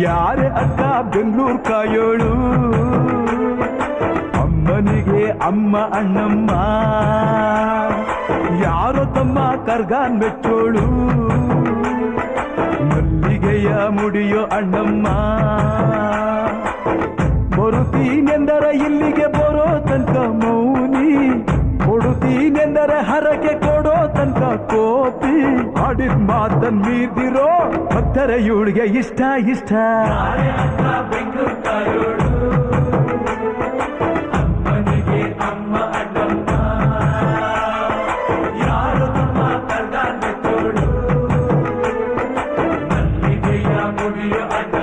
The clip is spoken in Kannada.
ಯಾರೇ ಅಕ್ಕ ಬೆಂಗಳೂರು ಕಾಯೋಳು ಅಮ್ಮನಿಗೆ ಅಮ್ಮ ಅಣ್ಣಮ್ಮ ಯಾರೋ ತಮ್ಮ ಕರ್ಗಾನ್ ಮೆಚ್ಚೋಳು ಮಲ್ಲಿಗೆಯ ಮುಡಿಯೋ ಅಣ್ಣಮ್ಮ ಬರುತ್ತೀನೆಂದರೆ ಇಲ್ಲಿಗೆ ಬರೋ ತನಕ ಮೌನಿ ಕೊಡುತ್ತೀನೆಂದರೆ ಹರಕೆ ಕೊಡೋ ತನಕ ಕೋಪಿ ಆಡಿದ ಮಾತನ್ ಮೀದಿರೋ ಭಕ್ತರ ಇವಳಿಗೆ ಇಷ್ಟ ಇಷ್ಟ ಅಮ್ಮನಿಗೆ ಅಮ್ಮ ಅಣ್ಣಮ್ಮ ಯಾರು ತಮ್ಮ ಕರ್ಗಾನ್ ಮೆಚ್ಚೋಳು ಮಲ್ಲಿಗೆಯ ಮುಡಿಯೋ ಅಣ್ಣ